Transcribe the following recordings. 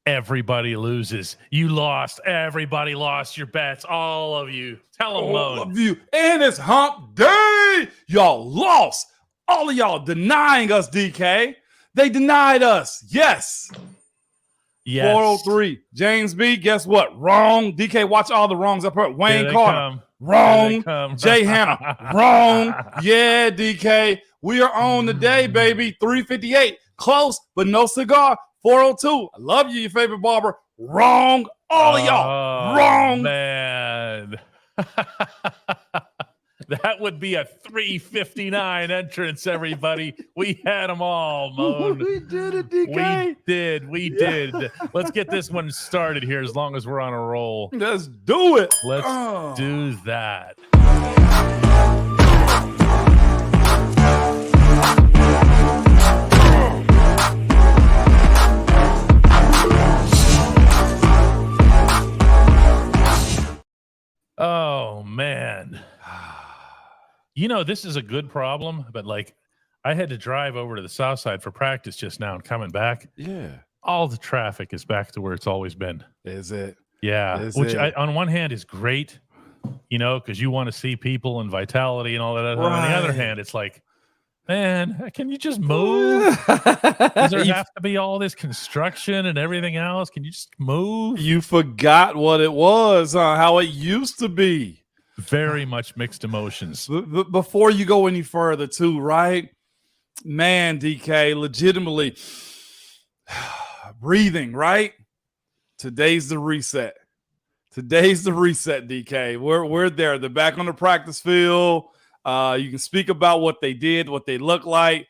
Everybody loses. You lost. Everybody lost your bets. All of you. Tell them, All Moan. of you. And it's hump day. Y'all lost. All of y'all denying us, DK. They denied us. Yes. 403. James B, guess what? Wrong. DK, watch all the wrongs up here. Wayne Carter. Wrong. Jay Hanna. Wrong. Yeah, DK. We are on today, baby. 358. Close, but no cigar. 402. I love you, your favorite barber. Wrong. All of y'all. Wrong. Man. That would be a 359 entrance, everybody. We had them all, Moan. We did it, DK. We did. Let's get this one started here as long as we're on a roll. Let's do it. Let's do that. Oh, man. You know, this is a good problem, but like I had to drive over to the south side for practice just now and coming back. Yeah. All the traffic is back to where it's always been. Is it? Yeah. Which on one hand is great, you know, because you want to see people and vitality and all that. Right. On the other hand, it's like, man, can you just move? Does there have to be all this construction and everything else? Can you just move? You forgot what it was, how it used to be. Very much mixed emotions. Before you go any further, too, right? Man, DK, legitimately breathing, right? Today's the reset. Today's the reset, DK. We're there. They're back on the practice field. You can speak about what they did, what they look like.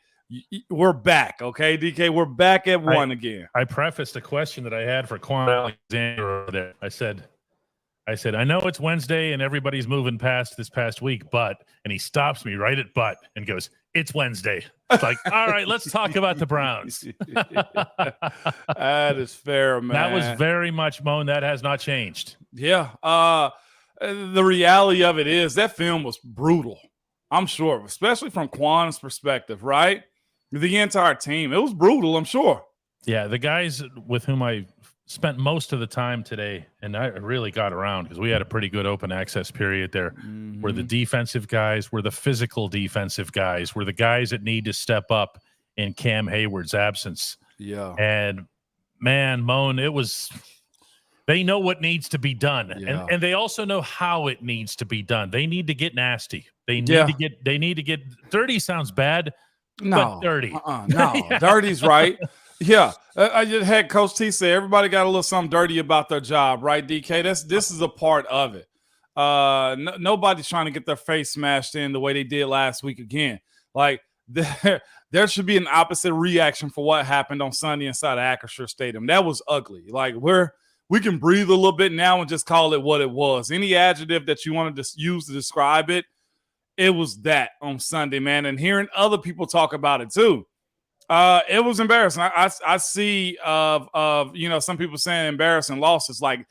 We're back, okay, DK? We're back at one again. I prefaced a question that I had for Quan Alexander over there. I said, I know it's Wednesday and everybody's moving past this past week, and he stops me right at but and goes, it's Wednesday. It's like, all right, let's talk about the Browns. That is fair, man. That was very much, Moan. That has not changed. Yeah. The reality of it is that film was brutal. I'm sure, especially from Quan's perspective, right? The entire team. It was brutal, I'm sure. Yeah, the guys with whom I spent most of the time today, and I really got around because we had a pretty good open access period there, were the defensive guys, were the physical defensive guys, were the guys that need to step up in Cam Hayward's absence. Yeah. And, man, Moan, they know what needs to be done. Yeah. And they also know how it needs to be done. They need to get nasty. They need to get dirty. Sounds bad, but dirty. No, dirty's right. Yeah, I just had Coach T say everybody got a little something dirty about their job, right, DK? This is a part of it. Nobody's trying to get their face smashed in the way they did last week again. Like, there should be an opposite reaction for what happened on Sunday inside of Acrisure Stadium. That was ugly. Like, we can breathe a little bit now and just call it what it was. Any adjective that you wanted to use to describe it, it was that on Sunday, man. And hearing other people talk about it too. It was embarrassing. I see of some people saying embarrassing losses. Like,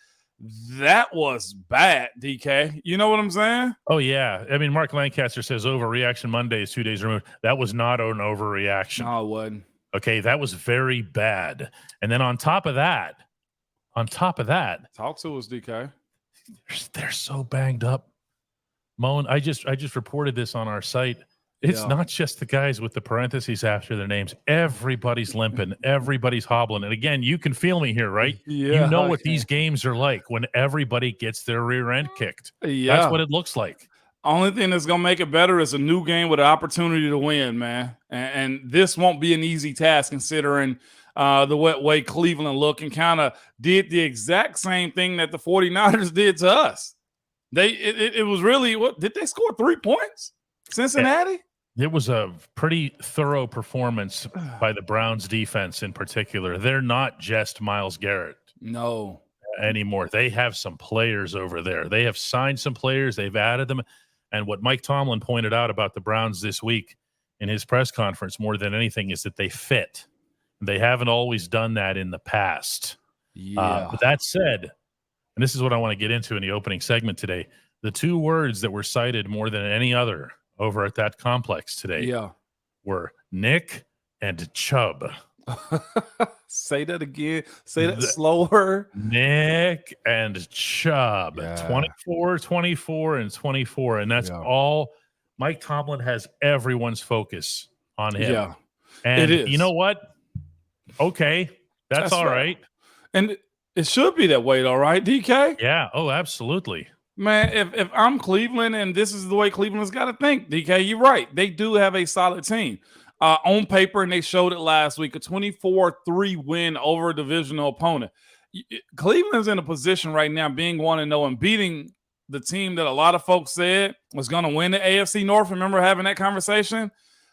that was bad, DK. You know what I'm saying? Oh, yeah. I mean, Mark Lancaster says overreaction Monday is 2 days removed. That was not an overreaction. No, it wasn't. Okay, that was very bad. And then on top of that, talk to us, DK. They're so banged up. Moan, I just reported this on our site. It's not just the guys with the parentheses after their names. Everybody's limping. Everybody's hobbling. And again, you can feel me here, right? Yeah, you know what these games are like when everybody gets their rear end kicked. Yeah. That's what it looks like. Only thing that's going to make it better is a new game with an opportunity to win, man. And this won't be an easy task considering the way Cleveland looked and kind of did the exact same thing that the 49ers did to us. It was really, what did they score 3 points? Cincinnati? It was a pretty thorough performance by the Browns defense in particular. They're not just Myles Garrett. No. Anymore. They have some players over there. They have signed some players. They've added them. And what Mike Tomlin pointed out about the Browns this week in his press conference more than anything is that they fit. They haven't always done that in the past. Yeah. But that said, and this is what I want to get into in the opening segment today, the two words that were cited more than any other over at that complex today were Nick and Chubb. Say that again. Say that slower. Nick and Chubb, Yeah. 24, 24, and 24. And that's all. Mike Tomlin has everyone's focus on him. Yeah, and it is. You know what? Okay, that's all right. And it should be that way, though, right, DK? Yeah. Oh, absolutely. Man, if I'm Cleveland and this is the way Cleveland's got to think, DK, you're right. They do have a solid team. On paper, and they showed it last week, a 24-3 win over a divisional opponent. Cleveland's in a position right now being 1-0 and beating the team that a lot of folks said was going to win the AFC North. Remember having that conversation?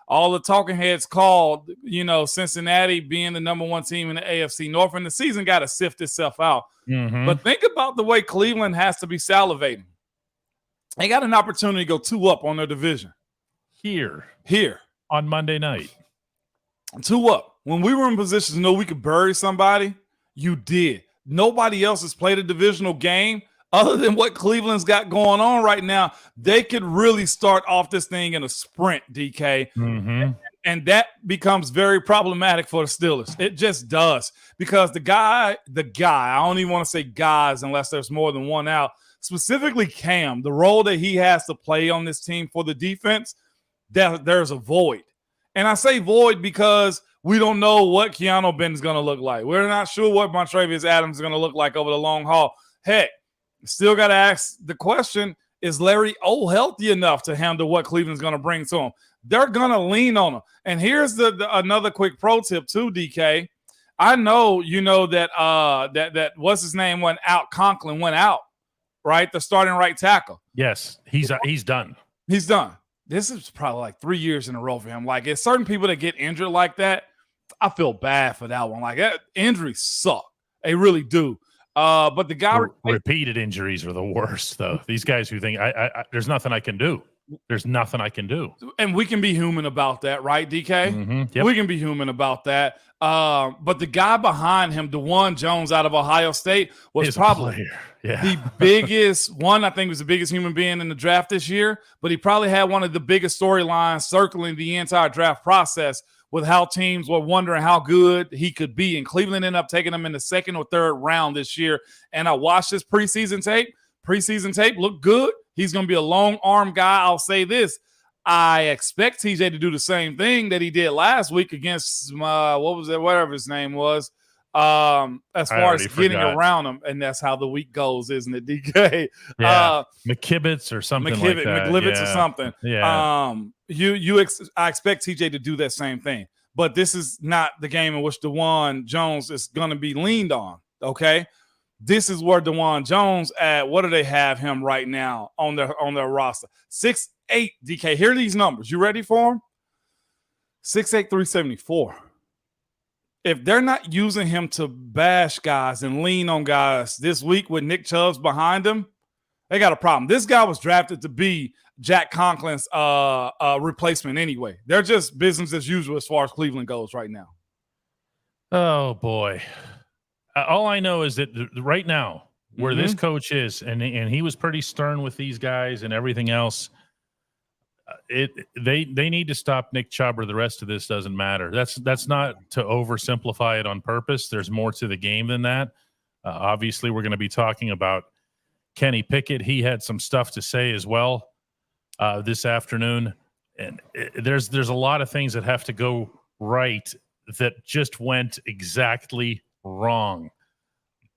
All the talking heads called, Cincinnati being the number one team in the AFC North, and the season got to sift itself out. Mm-hmm. But think about the way Cleveland has to be salivating. They got an opportunity to go 2-up on their division. Here. On Monday night. 2-up. When we were in position to know we could bury somebody, you did. Nobody else has played a divisional game other than what Cleveland's got going on right now. They could really start off this thing in a sprint, DK. Mm-hmm. And that becomes very problematic for the Steelers. It just does. Because the guy, I don't even want to say guys unless there's more than one out, specifically Cam, the role that he has to play on this team for the defense, there's a void. And I say void because we don't know what Keanu Benton's going to look like. We're not sure what Montravius Adams is going to look like over the long haul. Heck, still got to ask the question, is Larry O healthy enough to handle what Cleveland's going to bring to him? They're going to lean on him. And here's another quick pro tip too, DK. I know that what's his name went out, Conklin went out, right? The starting right tackle. Yes, he's done. He's done. This is probably like 3 years in a row for him. Like, it's certain people that get injured like that, I feel bad for that one. Like, injuries suck. They really do. But the guy repeated injuries are the worst, though. These guys who think there's nothing I can do. There's nothing I can do. And we can be human about that, right, DK? Mm-hmm. Yep. We can be human about that. But the guy behind him, DeJuan Jones out of Ohio State, was probably the biggest one. I think was the biggest human being in the draft this year. But he probably had one of the biggest storylines circling the entire draft process with how teams were wondering how good he could be. And Cleveland ended up taking him in the second or third round this year. And I watched his preseason tape. Preseason tape looked good. He's going to be a long arm guy. I'll say this. I expect TJ to do the same thing that he did last week against whatever his name was, as far as getting around him. And that's how the week goes, isn't it, DK? Yeah. McKibbitz or something like that. McLivitz or something. Yeah. I expect TJ to do that same thing. But this is not the game in which DeJuan Jones is going to be leaned on, okay? This is where DeJuan Jones at. What do they have him right now on their roster? 6'8", DK. Here are these numbers. You ready for them? 6'8", 374. If they're not using him to bash guys and lean on guys this week with Nick Chubb's behind him, they got a problem. This guy was drafted to be Jack Conklin's replacement anyway. They're just business as usual as far as Cleveland goes right now. Oh, boy. All I know is that right now, where this coach is, and he was pretty stern with these guys and everything else, they need to stop Nick Chubb, or the rest of this doesn't matter. That's not to oversimplify it on purpose. There's more to the game than that. Obviously, we're going to be talking about Kenny Pickett. He had some stuff to say as well this afternoon, and there's a lot of things that have to go right that just went exactly wrong.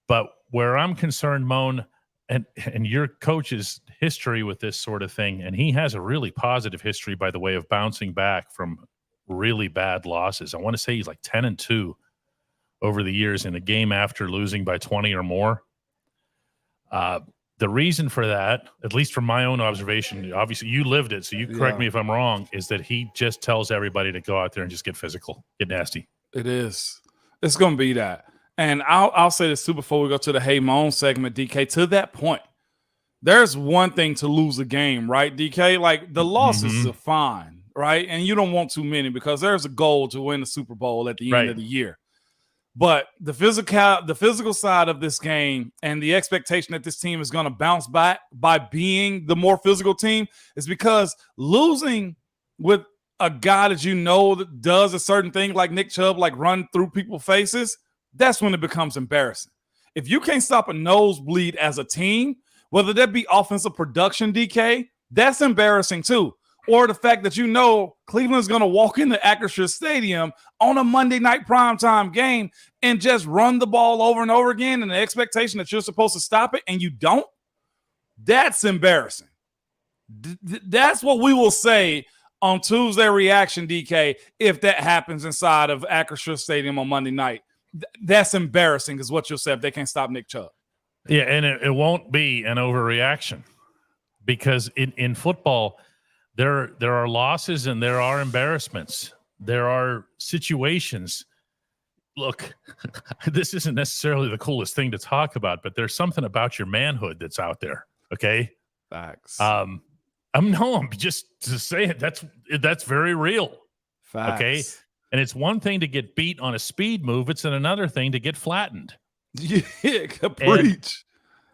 But where I'm concerned, Moan, and your coach's history with this sort of thing, and he has a really positive history, by the way, of bouncing back from really bad losses. I want to say he's like 10-2 over the years in a game after losing by 20 or more. The reason for that, at least from my own observation, obviously you lived it, so you correct me if I'm wrong, is that he just tells everybody to go out there and just get physical, get nasty. It is. It's going to be that. And I'll say this too before we go to the Hey Moan segment, DK. To that point, there's one thing to lose a game, right, DK? Like, the losses are fine, right? And you don't want too many because there's a goal to win the Super Bowl at the end of the year. But the physical side of this game and the expectation that this team is going to bounce back by being the more physical team is because losing with a guy that you know that does a certain thing like Nick Chubb, like run through people's faces, that's when it becomes embarrassing. If you can't stop a nosebleed as a team, whether that be offensive production, DK, that's embarrassing too. Or the fact that you know Cleveland's going to walk into Acrisure Stadium on a Monday night primetime game and just run the ball over and over again and the expectation that you're supposed to stop it and you don't, that's embarrassing. That's what we will say on Tuesday Reaction, DK, if that happens inside of Acrisure Stadium on Monday night. That's embarrassing is what you'll say if they can't stop Nick Chubb. Yeah, and it won't be an overreaction because in football, there are losses and there are embarrassments. There are situations. Look, this isn't necessarily the coolest thing to talk about, but there's something about your manhood that's out there, okay? Facts. I'm just to say it, that's very real. Facts. Okay? And it's one thing to get beat on a speed move. It's another thing to get flattened. Yeah, preach.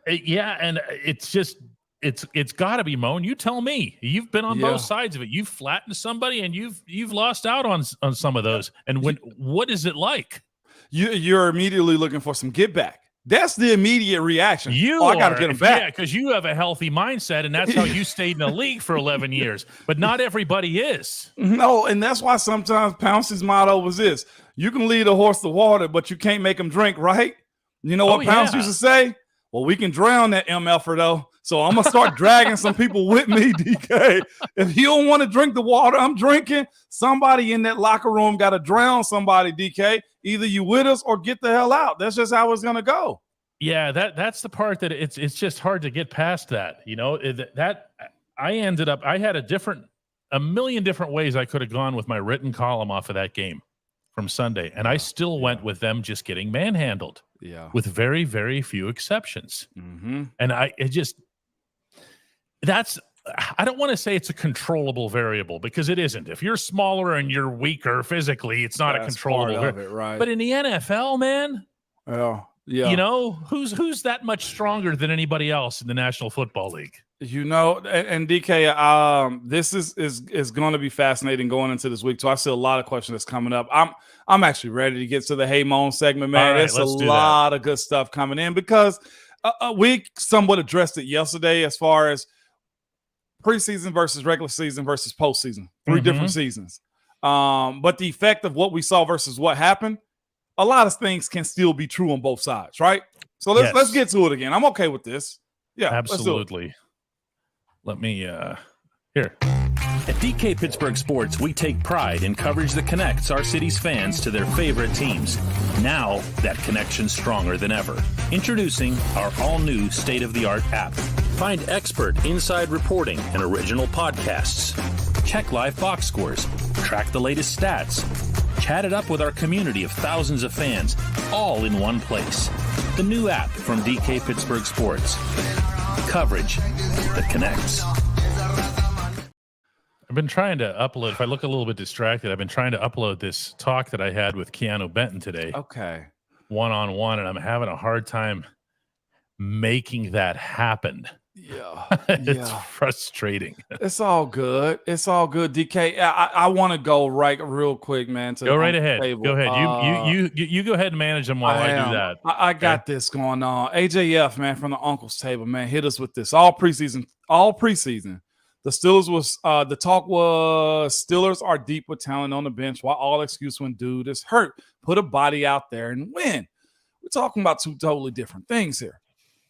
And it's just it's got to be, Moan. You tell me. You've been on both sides of it. You've flattened somebody, and you've lost out on some of those. And what is it like? You're immediately looking for some get back. That's the immediate reaction. I got to get him back. Yeah, because you have a healthy mindset, and that's how you stayed in the league for 11 years. But not everybody is. No, and that's why sometimes Pounce's motto was this: you can lead a horse to water, but you can't make him drink, right? You know what Pounce used to say? Well, we can drown that MFer, though. So I'm going to start dragging some people with me, DK. If you don't want to drink the water I'm drinking, somebody in that locker room got to drown somebody, DK. Either you with us or get the hell out. That's just how it's going to go. Yeah, that's the part that it's just hard to get past that. You know, that I had a million different ways I could have gone with my written column off of that game from Sunday. And I still went with them just getting manhandled. Yeah. With very, very few exceptions. Mm-hmm. And I don't want to say it's a controllable variable because it isn't. If you're smaller and you're weaker physically, it's not a controllable variable. Right? But in the NFL, man, yeah, you know, who's that much stronger than anybody else in the National Football League? You know, and DK, this is going to be fascinating going into this week. So I see a lot of questions that's coming up. I'm actually ready to get to the Hey Moan segment, man. There's a lot of good stuff coming in because we somewhat addressed it yesterday as far as preseason versus regular season versus postseason, three different seasons. But the effect of what we saw versus what happened, a lot of things can still be true on both sides, right? So let's get to it again. I'm okay with this. Yeah, absolutely. Let me here. At DK Pittsburgh Sports, we take pride in coverage that connects our city's fans to their favorite teams. Now, that connection's stronger than ever. Introducing our all-new state-of-the-art app. Find expert inside reporting and original podcasts. Check live box scores. Track the latest stats. Chat it up with our community of thousands of fans, all in one place. The new app from DK Pittsburgh Sports. Coverage that connects. I've been trying to upload. If I look a little bit distracted, I've been trying to upload this talk that I had with Keanu Benton today. Okay. One-on-one, and I'm having a hard time making that happen. Yeah. It's frustrating. It's all good. It's all good, DK. I want to go real quick, man. Go right ahead. Go ahead. You go ahead and manage them while I do that. I got this going on. AJF, man, from the Uncle's Table, man, hit us with this. All preseason. The Steelers the talk was Steelers are deep with talent on the bench while all excuse when dude is hurt. Put a body out there and win. We're talking about two totally different things here.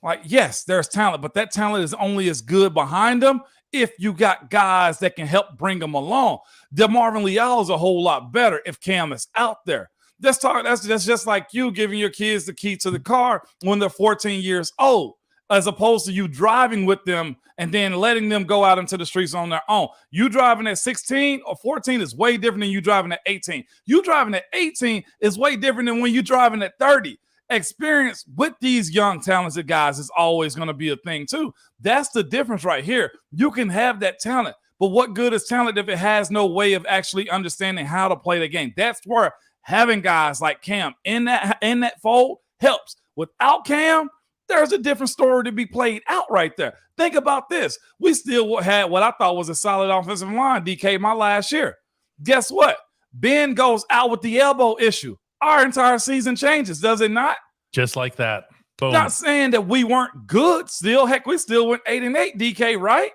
Like, yes, there's talent, but that talent is only as good behind them if you got guys that can help bring them along. DeMarvin Leal is a whole lot better if Cam is out there. That's just like you giving your kids the key to the car when they're 14 years old, as opposed to you driving with them and then letting them go out into the streets on their own. You driving at 16 or 14 is way different than you driving at 18. You driving at 18 is way different than when you driving at 30. Experience with these young, talented guys is always going to be a thing too. That's the difference right here. You can have that talent, but what good is talent if it has no way of actually understanding how to play the game? That's where having guys like Cam in that fold helps. Without Cam, there's a different story to be played out right there. Think about this. We still had what I thought was a solid offensive line, DK, my last year. Guess what? Ben goes out with the elbow issue. Our entire season changes, does it not? Just like that. Boom. Not saying that we weren't good still. Heck, we still went 8-8, DK, right?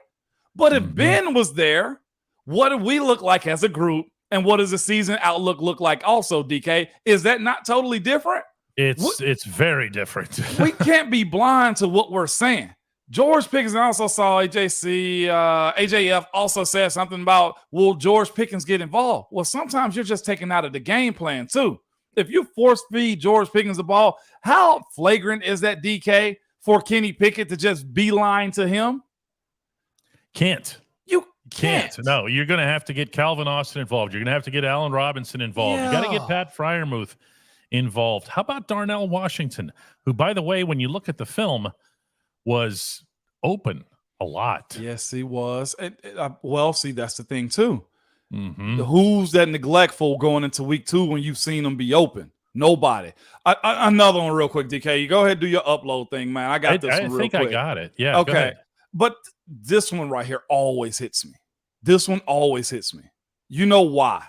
But if Ben was there, what do we look like as a group? And what does the season outlook look like also, DK? Is that not totally different? It's very different. We can't be blind to what we're saying. George Pickens, I also saw AJF also said something about, will George Pickens get involved? Well, sometimes you're just taken out of the game plan too. If you force feed George Pickens the ball, how flagrant is that, DK, for Kenny Pickett to just beeline to him? Can't. You can't. No, you're going to have to get Calvin Austin involved. You're going to have to get Allen Robinson involved. You got to get Pat Freiermuth involved. How about Darnell Washington, who, by the way, when you look at the film, was open a lot. Yes, he was. Well, see, that's the thing too. Mm-hmm. Who's that neglectful going into week 2 when you've seen them be open? Nobody. Another one real quick, DK. You go ahead and do your upload thing, man. I got this one real quick. I think I got it. Yeah. Okay. But this one right here always hits me. This one always hits me. You know why?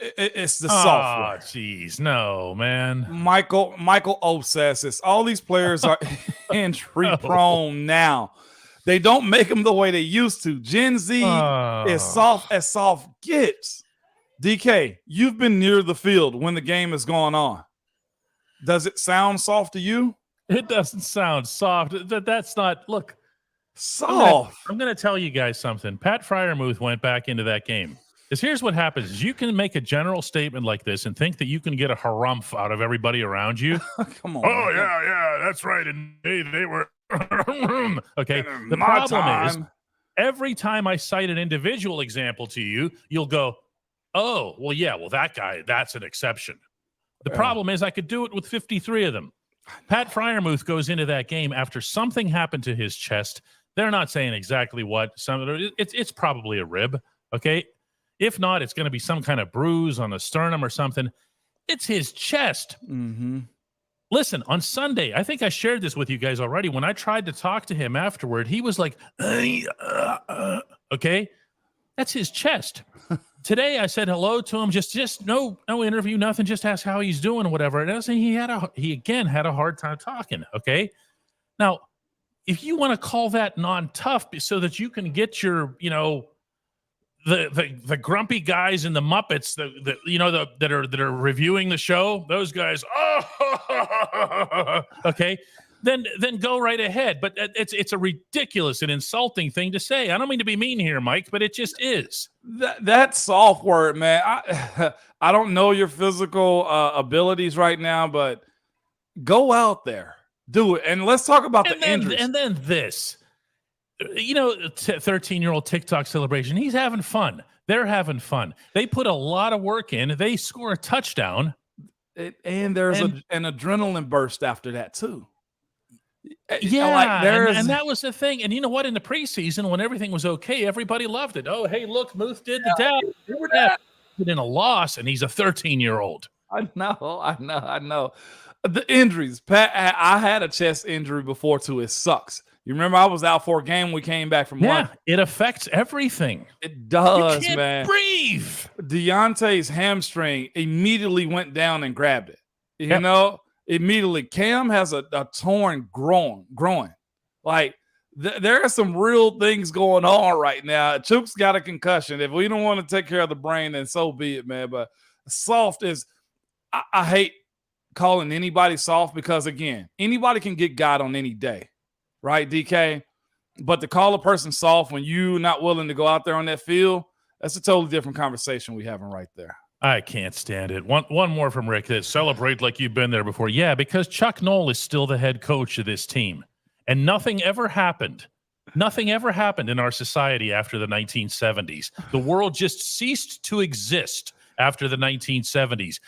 It's the software. Oh, jeez. No, man. Michael obsesses. All these players are injury prone now. They don't make them the way they used to. Gen Z is soft as soft gets. DK, you've been near the field when the game is going on. Does it sound soft to you? It doesn't sound soft. That's not, look. Soft. I'm going to tell you guys something. Pat Freiermuth went back into that game. Because here's what happens. You can make a general statement like this and think that you can get a harumph out of everybody around you. Come on. Oh, yeah, that's right. And they were. Okay. The problem is every time I cite an individual example to you, you'll go, oh, well, yeah, well, that guy, that's an exception. The problem is I could do it with 53 of them. Pat Freiermuth goes into that game after something happened to his chest. They're not saying exactly what. It's probably a rib, okay? If not, it's going to be some kind of bruise on the sternum or something. It's his chest. Mm-hmm. Listen, on Sunday, I think I shared this with you guys already. When I tried to talk to him afterward, he was like, okay? That's his chest. Today, I said hello to him, just no interview, nothing, just ask how he's doing or whatever. And he again had a hard time talking, okay? Now, if you want to call that non-tough so that you can get your, the grumpy guys in the Muppets that are reviewing the show, those guys, okay, then go right ahead. But it's a ridiculous and insulting thing to say. I don't mean to be mean here, Mike, but it just is. That soft word, man. I don't know your physical abilities right now, but go out there, do it, and let's talk about the injuries. And then this. 13-year-old TikTok celebration. He's having fun. They're having fun. They put a lot of work in. They score a touchdown. And there's an adrenaline burst after that, too. Yeah, and that was the thing. And you know what? In the preseason, when everything was okay, everybody loved it. Oh, hey, look, Muth did the dab. But in a loss, and he's a 13-year-old. I know. The injuries. Pat, I had a chest injury before, too. It sucks. You remember I was out for a game. We came back from one. It affects everything. It does, you can't man. Breathe. Deontay's hamstring immediately went down and grabbed it. Immediately. Cam has a torn groin. Like there are some real things going on right now. Chook's got a concussion. If we don't want to take care of the brain, then so be it, man. But soft is. I hate calling anybody soft because again, anybody can get God on any day. Right, DK? But to call a person soft when you're not willing to go out there on that field, that's a totally different conversation we're having right there. I can't stand it. One more from Rick. That celebrate like you've been there before. Yeah, because Chuck Noll is still the head coach of this team. And nothing ever happened. Nothing ever happened in our society after the 1970s. The world just ceased to exist after the 1970s.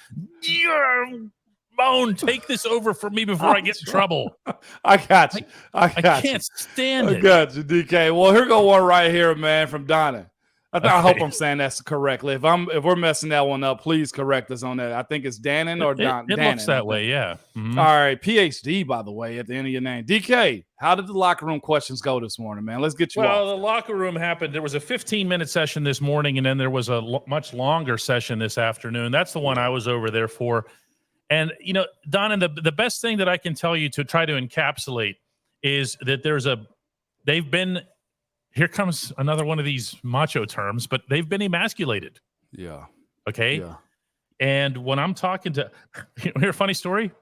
Ramon, take this over for me before I get in trouble. I got you. I can't stand it. I got you, DK. Well, here go one right here, man, from Donna. I hope I'm saying that's correctly. If we're messing that one up, please correct us on that. I think it's Dannon or Don. It looks that way, yeah. Mm-hmm. All right, PhD, by the way, at the end of your name. DK, how did the locker room questions go this morning, man? Let's get you off. The locker room happened. There was a 15-minute session this morning, and then there was a much longer session this afternoon. That's the one I was over there for. And, Don, and the best thing that I can tell you to try to encapsulate is that here comes another one of these macho terms, but they've been emasculated. Yeah. Okay. Yeah. And when I'm talking to, hear a funny story.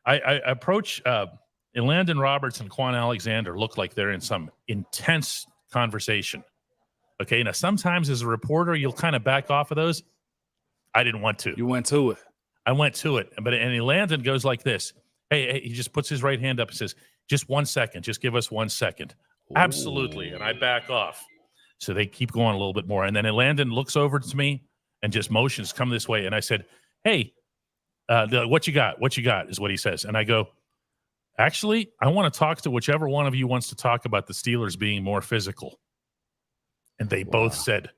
I approach Landon Roberts and Quan Alexander look like they're in some intense conversation. Okay. Now, sometimes as a reporter, you'll kind of back off of those. I didn't want to. You went to it. I went to it. And Landon goes like this. Hey, he just puts his right hand up and says, just 1 second. Just give us 1 second. Absolutely. And I back off. So they keep going a little bit more. And then Landon looks over to me and just motions, come this way. And I said, hey, what you got? What you got is what he says. And I go, actually, I want to talk to whichever one of you wants to talk about the Steelers being more physical. And they both said,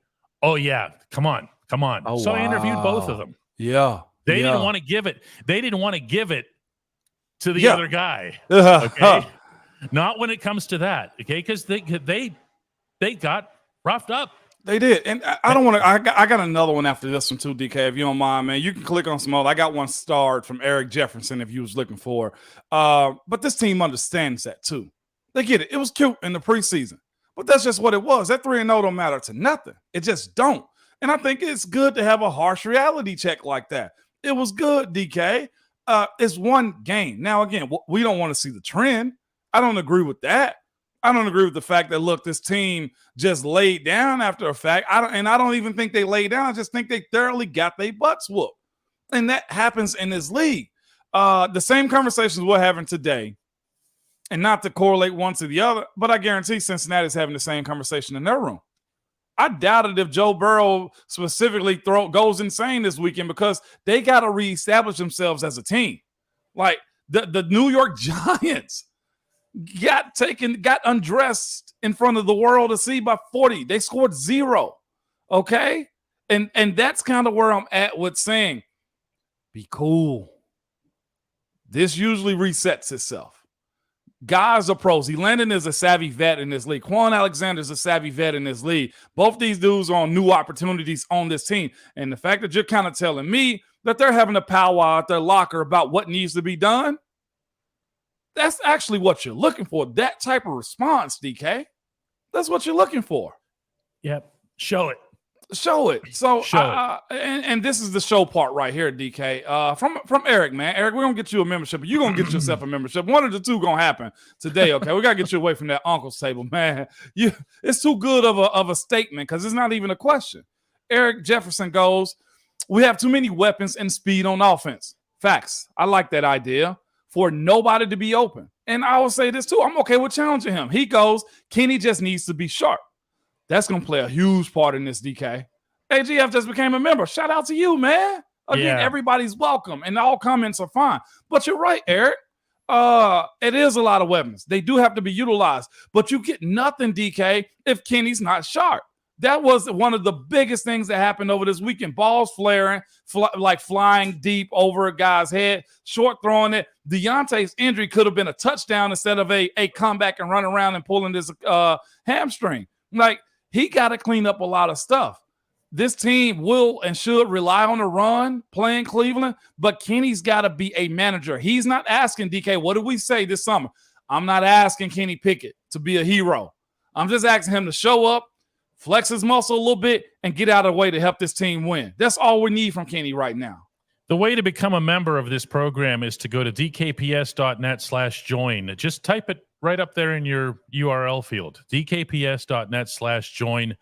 oh, yeah, come on. Oh, so I interviewed both of them. Yeah. They didn't want to give it. They didn't want to give it to the other guy. Okay. Not when it comes to that, okay? Because they got roughed up. They did, and I don't want to. I got another one after this one too, DK. If you don't mind, man, you can click on some other. I got one starred from Eric Jefferson if you was looking for. But this team understands that too. They get it. It was cute in the preseason, but that's just what it was. That 3-0 don't matter to nothing. It just don't. And I think it's good to have a harsh reality check like that. It was good, DK. It's one game. Now, again, we don't want to see the trend. I don't agree with that. I don't agree with the fact that, look, this team just laid down after a fact. I don't even think they laid down. I just think they thoroughly got their butts whooped. And that happens in this league. The same conversations we're having today, and not to correlate one to the other, but I guarantee Cincinnati's having the same conversation in their room. I doubt it if Joe Burrow specifically goes insane this weekend because they got to reestablish themselves as a team. Like the New York Giants got undressed in front of the world to see by 40. They scored 0. Okay. And that's kind of where I'm at with saying, be cool. This usually resets itself. Guys are pros. Landon is a savvy vet in this league. Quan Alexander is a savvy vet in this league. Both these dudes are on new opportunities on this team. And the fact that you're kind of telling me that they're having a powwow at their locker about what needs to be done, that's actually what you're looking for. That type of response, DK. That's what you're looking for. Yep. Show it. So, and this is the show part right here, DK. From Eric, man. Eric, we're gonna get you a membership. You're gonna get yourself a membership. One of the two gonna happen today. Okay, we gotta get you away from that uncle's table, man. It's too good of a statement because it's not even a question. Eric Jefferson goes, we have too many weapons and speed on offense. Facts. I like that idea for nobody to be open. And I will say this too. I'm okay with challenging him. He goes, Kenny just needs to be sharp. That's going to play a huge part in this, DK. AGF just became a member. Shout out to you, man. Again, everybody's welcome, and all comments are fine. But you're right, Eric. It is a lot of weapons. They do have to be utilized. But you get nothing, DK, if Kenny's not sharp. That was one of the biggest things that happened over this weekend. Balls flaring, flying deep over a guy's head, short throwing it. Deontay's injury could have been a touchdown instead of a comeback and run around and pulling this hamstring. Like, he got to clean up a lot of stuff. This team will and should rely on the run playing Cleveland, but Kenny's got to be a manager. He's not asking, DK, what did we say this summer? I'm not asking Kenny Pickett to be a hero. I'm just asking him to show up, flex his muscle a little bit, and get out of the way to help this team win. That's all we need from Kenny right now. The way to become a member of this program is to go to dkps.net/join. Just type it right up there in your URL field, dkps.net/join.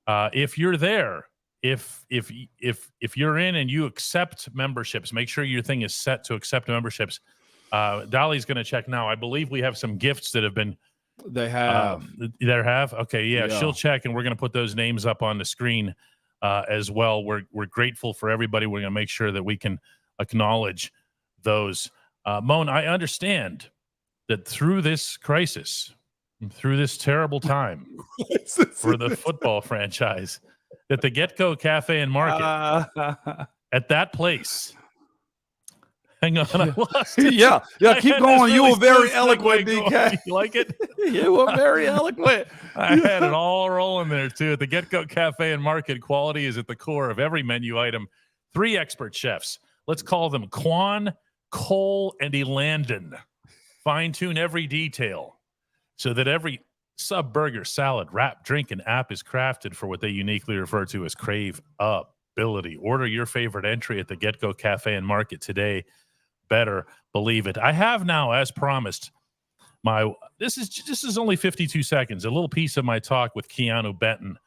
If you're there, if you're in and you accept memberships, make sure your thing is set to accept memberships. Dolly's going to check now. I believe we have some gifts that have been. They have. Okay, yeah, she'll check, and we're going to put those names up on the screen as well. We're grateful for everybody. We're going to make sure that we can acknowledge those. Moan, I understand that through this crisis, through this terrible time for the football franchise, at the Get-Go Cafe and Market. At that place. Hang on, I lost it. Yeah, keep going. You were very eloquent, DK. Going. You like it? You were very eloquent. I had it all rolling there, too. At the Get-Go Cafe and Market, quality is at the core of every menu item. 3 expert chefs. Let's call them Quan, Cole, and Elandon. Fine-tune every detail so that every sub, burger, salad, wrap, drink, and app is crafted for what they uniquely refer to as crave-ability. Order your favorite entry at the Get-Go Cafe and Market today. Better believe it. I have now, as promised, this is only 52 seconds, a little piece of my talk with Keanu Benton,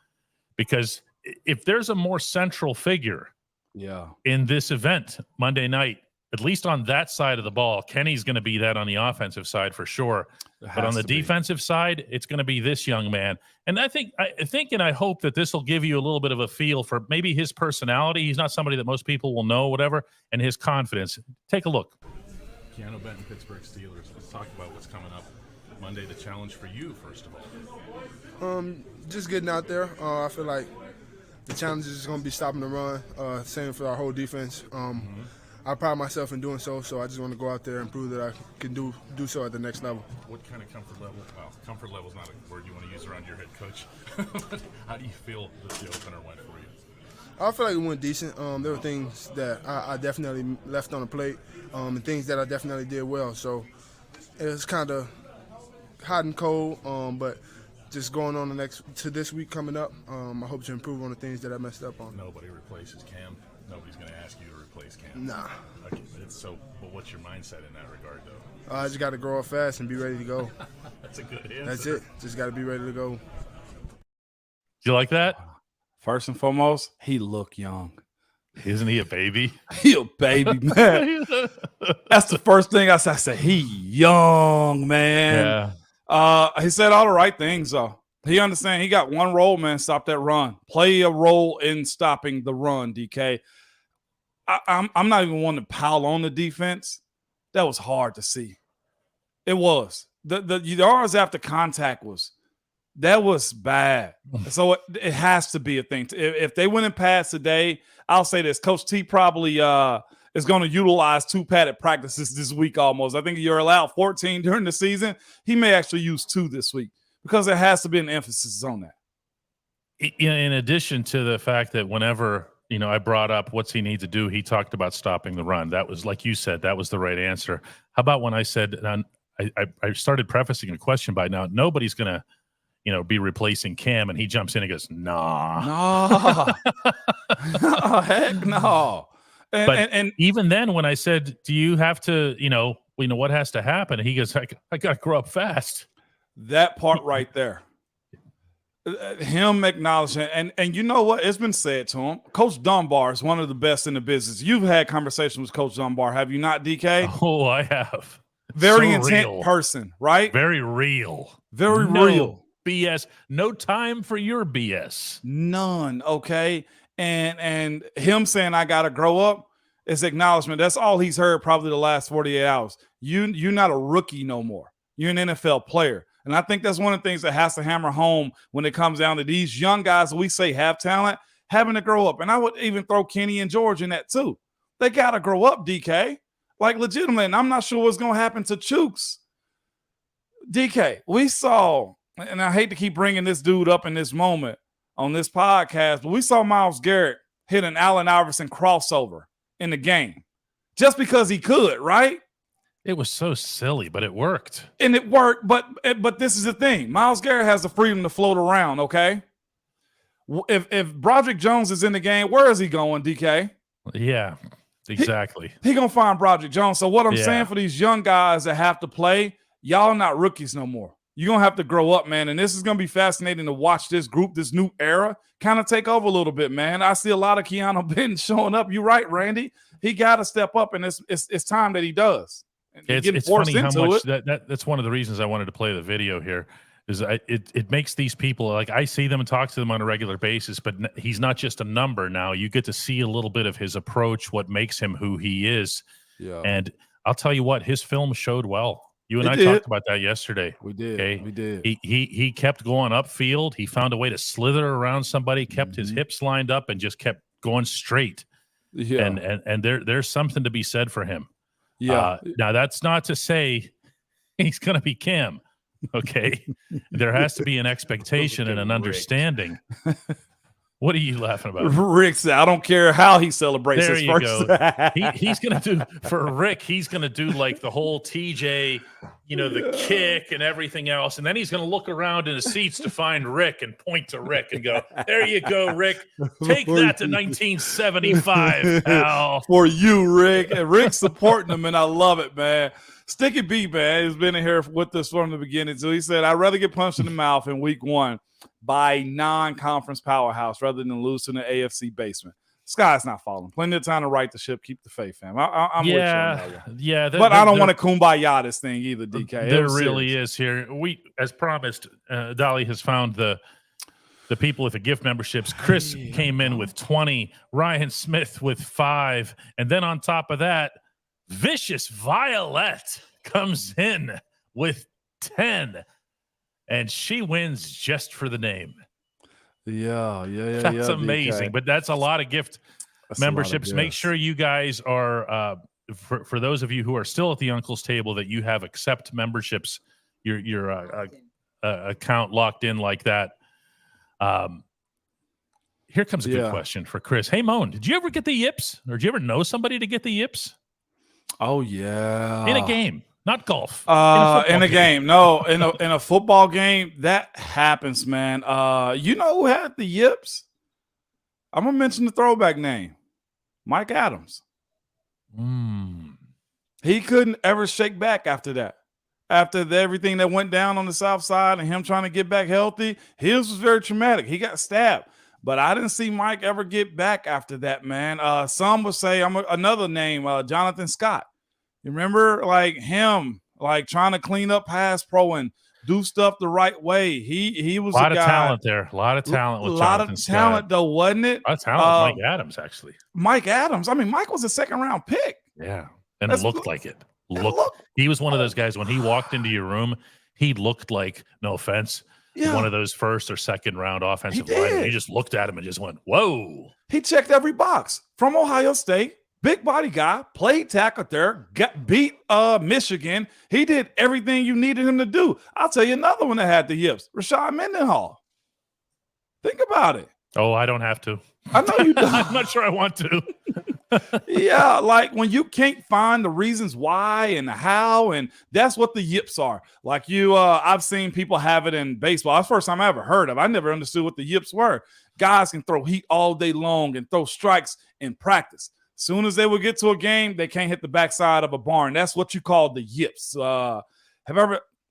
because if there's a more central figure in this event Monday night, at least on that side of the ball, Kenny's going to be that on the offensive side for sure. But on the defensive side, it's going to be this young man. And I think and I hope that this will give you a little bit of a feel for maybe his personality. He's not somebody that most people will know, whatever, and his confidence. Take a look. Keanu Benton, Pittsburgh Steelers. Let's talk about what's coming up Monday, the challenge for you, first of all. Just getting out there. I feel like the challenge is going to be stopping the run, same for our whole defense. I pride myself in doing so I just want to go out there and prove that I can do so at the next level. What kind of comfort level? Well, comfort level is not a word you want to use around your head coach. How do you feel that the opener went for you? I feel like it went decent. There were things that I definitely left on the plate and things that I definitely did well. So it was kind of hot and cold, but just going on to this week coming up, I hope to improve on the things that I messed up on. Nobody replaces Cam. Nobody's going to ask you to replace Cam. Nah. Okay, but what's your mindset in that regard, though? I just got to grow up fast and be ready to go. That's a good answer. That's it. Just got to be ready to go. Do you like that? First and foremost, he look young. Isn't he a baby? He a baby, man. That's the first thing I said. I said, he young, man. Yeah. He said all the right things, though. He understand he got one role, man. Stop that run. Play a role in stopping the run, DK. I'm not even one to pile on the defense. That was hard to see. It was. The yards after contact was bad. So it has to be a thing. If they went and passed today, I'll say this. Coach T probably is going to utilize 2 padded practices this week almost. I think you're allowed 14 during the season. He may actually use 2 this week because there has to be an emphasis on that. In addition to the fact that whenever I brought up what's he need to do, he talked about stopping the run. That was, like you said, that was the right answer. How about when I said, I started prefacing a question by now, nobody's going to be replacing Cam, and he jumps in and goes, nah. No, heck no. And even then, when I said, do you have to, what has to happen? He goes, I got to grow up fast. That part right there. Him acknowledging, and you know what? It's been said to him. Coach Dunbar is one of the best in the business. You've had conversations with Coach Dunbar, have you not, DK? Oh, I have. Very intent person, right? Very real. Very real. BS. No time for your BS. None. Okay. And him saying I gotta grow up is acknowledgement. That's all he's heard probably the last 48 hours. You're not a rookie no more. You're an NFL player. And I think that's one of the things that has to hammer home when it comes down to these young guys that we say have talent, having to grow up. And I would even throw Kenny and George in that too. They gotta grow up, DK. Like legitimately. And I'm not sure what's gonna happen to Chooks. DK, we saw, and I hate to keep bringing this dude up in this moment on this podcast, but we saw Myles Garrett hit an Allen Iverson crossover in the game just because he could, right? It was so silly, but it worked. And it worked, but this is the thing. Myles Garrett has the freedom to float around, okay? If Broderick Jones is in the game, where is he going, DK? Yeah, exactly. He going to find Broderick Jones. So what I'm saying for these young guys that have to play, y'all not rookies no more. You're going to have to grow up, man. And this is going to be fascinating to watch this group, this new era, kind of take over a little bit, man. I see a lot of Keanu Benton showing up. You're right, Randy. He got to step up, and it's time that he does. It's funny how much that's one of the reasons I wanted to play the video here is it makes these people, like I see them and talk to them on a regular basis, but he's not just a number now. You get to see a little bit of his approach, what makes him who he is. Yeah. And I'll tell you what, his film showed well. You and I talked about that yesterday. We did. Okay? We did. He kept going upfield. He found a way to slither around somebody, kept his hips lined up, and just kept going straight. Yeah. And there's something to be said for him. Yeah. Now, that's not to say he's going to be Cam. Okay. There has to be an expectation and an understanding. What are you laughing about? Rick said, I don't care how he celebrates There his you first. go. He's going to do, for Rick, he's going to do like the whole TJ, the kick and everything else. And then he's going to look around in his seats to find Rick and point to Rick and go, there you go, Rick. Take that to 1975, pal. For you, Rick. And Rick's supporting him, and I love it, man. Sticky B, man, has been in here with us from the beginning. So he said, I'd rather get punched in the mouth in week 1 by non-conference powerhouse rather than lose to the AFC basement. Sky's not falling. Plenty of time to right the ship. Keep the faith, fam. I'm with you on that one. Yeah. But I don't want to kumbaya this thing either, DK. There really is here. We, as promised, Dolly has found the people with the gift memberships. Chris came in with 20, Ryan Smith with 5, and then on top of that, Vicious Violet comes in with 10, and she wins just for the name. Yeah. That's amazing. DK. But that's a lot of gift memberships. Make sure you guys are, for those of you who are still at the uncle's table, that you have accept memberships, your account locked in like that. Here comes a good question for Chris. Hey, Moan, did you ever get the yips? Or did you ever know somebody to get the yips? Oh, yeah. In a game, not golf. In a game. No, in a football game, that happens, man. You know who had the yips? I'm going to mention the throwback name. Mike Adams. He couldn't ever shake back after that. After everything that went down on the South Side and him trying to get back healthy, his was very traumatic. He got stabbed. But I didn't see Mike ever get back after that, man. Some would say another name, Jonathan Scott. You remember, like him, like trying to clean up pass pro and do stuff the right way. He was a lot of talent there. A lot of talent with Jonathan Scott. Talent, though, wasn't it? A lot of talent with Mike Adams, actually. Mike Adams. I mean, Mike was a second-round pick. Yeah, and it looked like it. He was one of those guys, when he walked into your room, he looked like, no offense, one of those first or second round offensive linemen. You just looked at him and just went, whoa. He checked every box. From Ohio State, big body guy, played tackle there, beat Michigan. He did everything you needed him to do. I'll tell you another one that had the yips, Rashad Mendenhall. Think about it. Oh, I don't have to. I know you don't. I'm not sure I want to. Yeah, like when you can't find the reasons why and how, and that's what the yips are. Like I've seen people have it in baseball. That's the first time I ever heard of. I never understood what the yips were. Guys can throw heat all day long and throw strikes in practice. Soon as they would get to a game, they can't hit the backside of a barn. That's what you call the yips.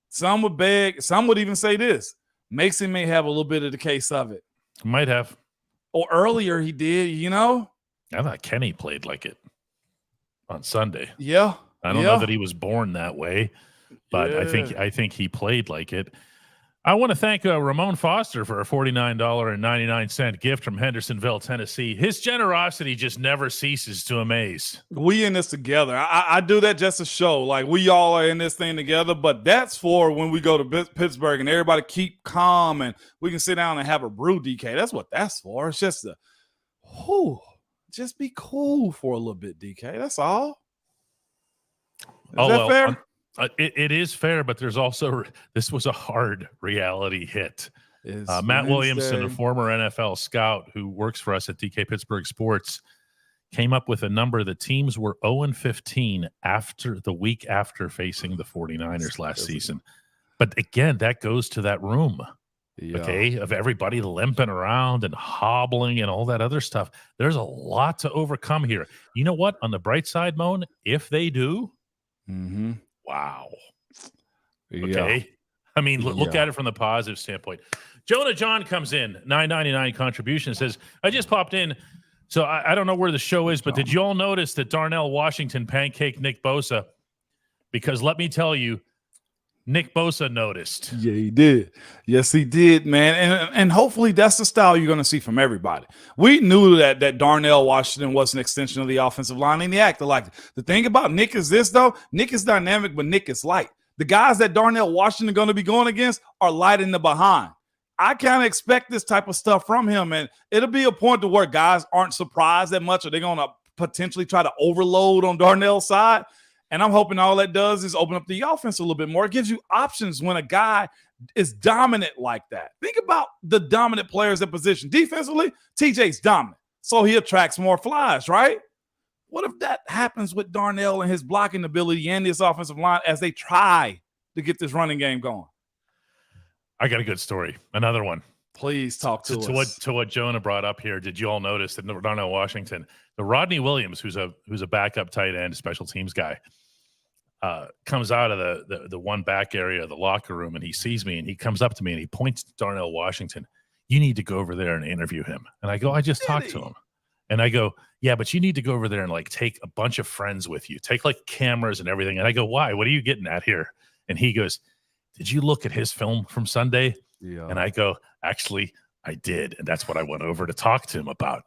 Some would beg, some would even say this. Mason may have a little bit of the case of it. Might have. Or earlier he did, I thought Kenny played like it on Sunday. Yeah. I don't know that he was born that way, but I think he played like it. I want to thank Ramon Foster for a $49.99 gift from Hendersonville, Tennessee. His generosity just never ceases to amaze. We in this together. I do that just to show, like, we all are in this thing together, but that's for when we go to Pittsburgh and everybody keep calm and we can sit down and have a brew, DK. That's what that's for. It's just just be cool for a little bit, DK. That's all. Is that fair? It is fair, but there's also, this was a hard reality hit. Matt Williamson, a former NFL scout who works for us at DK Pittsburgh Sports, came up with a number. The teams were 0-15 after the week after facing the 49ers last season. But again, that goes to that room, okay, of everybody limping around and hobbling and all that other stuff. There's a lot to overcome here. You know what? On the bright side, Moan, if they do, wow. Okay. I mean, look at it from the positive standpoint. Jonah John comes in, $9.99 contribution, says, I just popped in. So I don't know where the show is, but did you all notice that Darnell Washington pancaked Nick Bosa? Because let me tell you, Nick Bosa noticed. Yeah, he did. Yes, he did, man. And hopefully that's the style you're going to see from everybody. We knew that Darnell Washington was an extension of the offensive line, and he acted like it. The thing about Nick is this, though. Nick is dynamic, but Nick is light. The guys that Darnell Washington going to be going against are light in the behind. I kind of expect this type of stuff from him, and it'll be a point to where guys aren't surprised that much, or they're going to potentially try to overload on Darnell's side. And I'm hoping all that does is open up the offense a little bit more. It gives you options when a guy is dominant like that. Think about the dominant players at position. Defensively, TJ's dominant, so he attracts more flies, right? What if that happens with Darnell and his blocking ability and his offensive line as they try to get this running game going? I got a good story. Another one. Please talk to us. To what Jonah brought up here. Did you all notice that Darnell Washington, the Rodney Williams, who's a backup tight end, special teams guy, comes out of the one back area of the locker room, and he sees me, and he comes up to me and he points to Darnell Washington. You need to go over there and interview him. And I go, I just talked to him. And I go, yeah, but you need to go over there and like take a bunch of friends with you. Take like cameras and everything. And I go, why? What are you getting at here? And he goes, did you look at his film from Sunday? Yeah. And I go, actually, I did. And that's what I went over to talk to him about.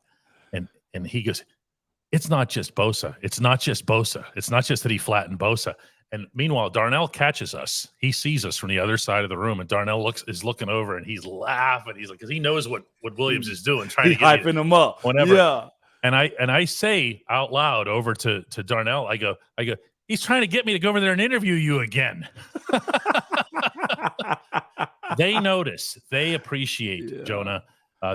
And he goes, it's not just Bosa. It's not just Bosa. It's not just that he flattened Bosa. And meanwhile, Darnell catches us. He sees us from the other side of the room, and Darnell is looking over, and he's laughing. He's like, because he knows what Williams is doing, trying to get hyping him up. Whatever. Yeah. And I say out loud over to Darnell, I go, he's trying to get me to go over there and interview you again. They notice. They appreciate Jonah.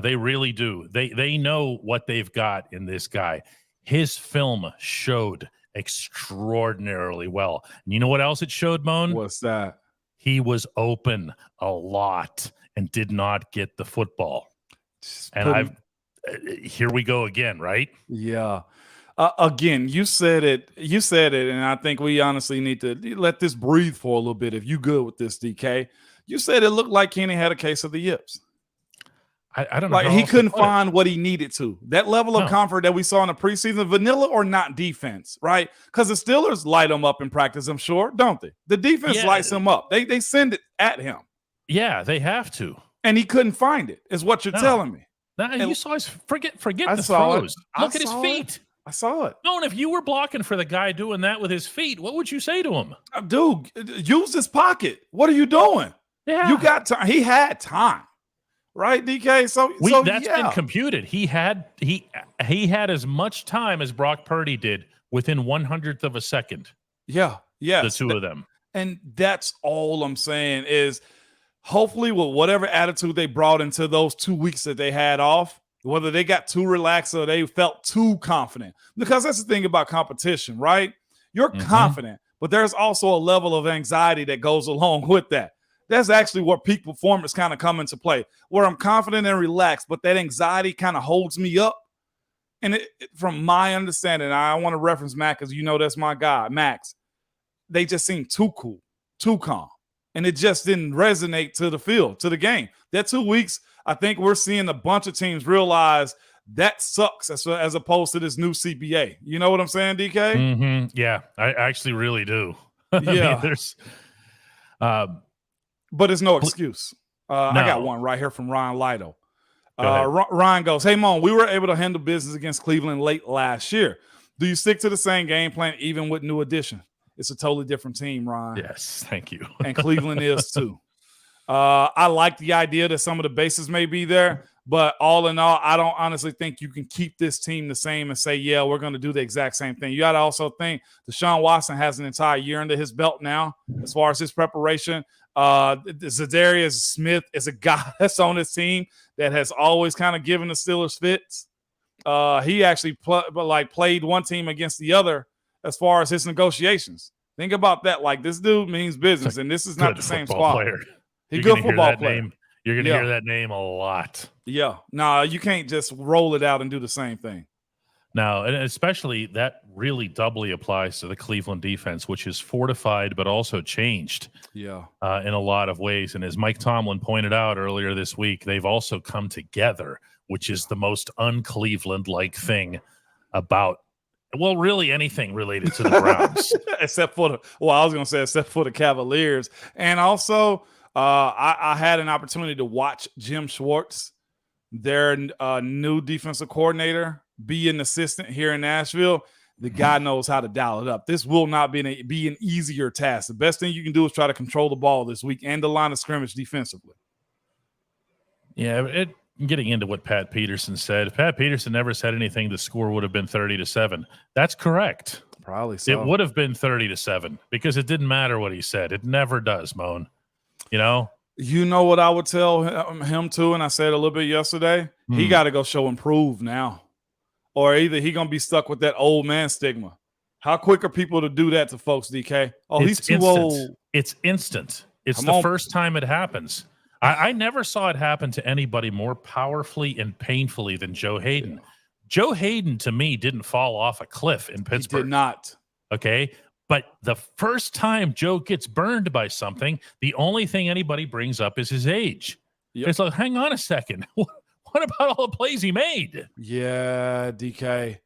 They really do. They know what they've got in this guy. His film showed extraordinarily well. And you know what else it showed, Moan? What's that? He was open a lot and did not get the football. Here we go again, right? Yeah. Again, you said it, and I think we honestly need to let this breathe for a little bit. If you good with this, DK, you said it looked like Kenny had a case of the yips. I don't know. Like he couldn't find what he needed to. That level of comfort that we saw in the preseason, vanilla or not defense, right? Because the Steelers light him up in practice, I'm sure, don't they? The defense lights him up. They send it at him. Yeah, they have to. And he couldn't find it, is what you're telling me. You saw his forget the throws. Look at his feet. I saw it. No, and if you were blocking for the guy doing that with his feet, what would you say to him? Dude, use this pocket. What are you doing? Yeah. You got time. He had time. Right, DK? So that's been computed. He had as much time as Brock Purdy did within 100th of a second. Yeah. The two of them. And that's all I'm saying is hopefully with whatever attitude they brought into those 2 weeks that they had off, whether they got too relaxed or they felt too confident. Because that's the thing about competition, right? You're confident, but there's also a level of anxiety that goes along with that. That's actually where peak performance kind of come into play, where I'm confident and relaxed, but that anxiety kind of holds me up. And from my understanding, I want to reference Mac because you know that's my guy, Max. They just seem too cool, too calm. And it just didn't resonate to the field, to the game. That 2 weeks, I think we're seeing a bunch of teams realize that sucks as opposed to this new CBA. You know what I'm saying, DK? Mm-hmm. Yeah, I actually really do. Yeah. There's but it's no excuse. No. I got one right here from Ryan Lido. Ryan goes, hey, Mon, we were able to handle business against Cleveland late last year. Do you stick to the same game plan even with new addition? It's a totally different team, Ryan. Yes, thank you. And Cleveland is too. I like the idea that some of the bases may be there, but all in all, I don't honestly think you can keep this team the same and say, yeah, we're going to do the exact same thing. You got to also think Deshaun Watson has an entire year under his belt now as far as his preparation. Zadarius Smith is a guy that's on his team that has always kind of given the Steelers fits. He actually played one team against the other as far as his negotiations. Think about that. Like, this dude means business, and this is not the same squad. He's a good football player. You're going to hear that name a lot. Yeah. No, you can't just roll it out and do the same thing. Now, and especially that really doubly applies to the Cleveland defense, which is fortified but also changed in a lot of ways. And as Mike Tomlin pointed out earlier this week, they've also come together, which is the most un-Cleveland-like thing about, well, really anything related to the Browns. except for the Cavaliers. And also, I had an opportunity to watch Jim Schwartz, their new defensive coordinator, be an assistant here in Nashville. the guy knows how to dial it up. This will not be an easier task. The best thing you can do is try to control the ball this week and the line of scrimmage defensively. Yeah, getting into what Pat Peterson said. Pat Peterson never said anything. The score would have been 30-7. That's correct. Probably so. It would have been 30-7 because it didn't matter what he said. It never does, Moan. You know? You know what I would tell him too, and I said a little bit yesterday? He got to go show improve now. Or either he going to be stuck with that old man stigma. How quick are people to do that to folks, DK? Oh, he's too old. It's instant. It's the first time it happens. I never saw it happen to anybody more powerfully and painfully than Joe Hayden. Yeah. Joe Hayden, to me, didn't fall off a cliff in Pittsburgh. He did not. Okay? But the first time Joe gets burned by something, the only thing anybody brings up is his age. Yep. It's like, hang on a second. What about all the plays he made? Yeah, DK.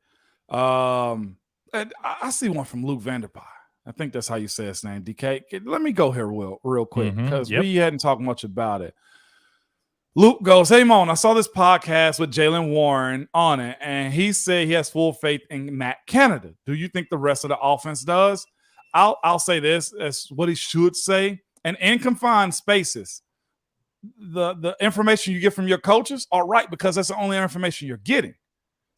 I see one from Luke Vanderpie. I think that's how you say his name, DK. Let me go here real quick because we hadn't talked much about it. Luke goes, hey, Mon, I saw this podcast with Jaylen Warren on it, and he said he has full faith in Matt Canada. Do you think the rest of the offense does? I'll say this as what he should say. And in confined spaces, the information you get from your coaches are right because that's the only information you're getting.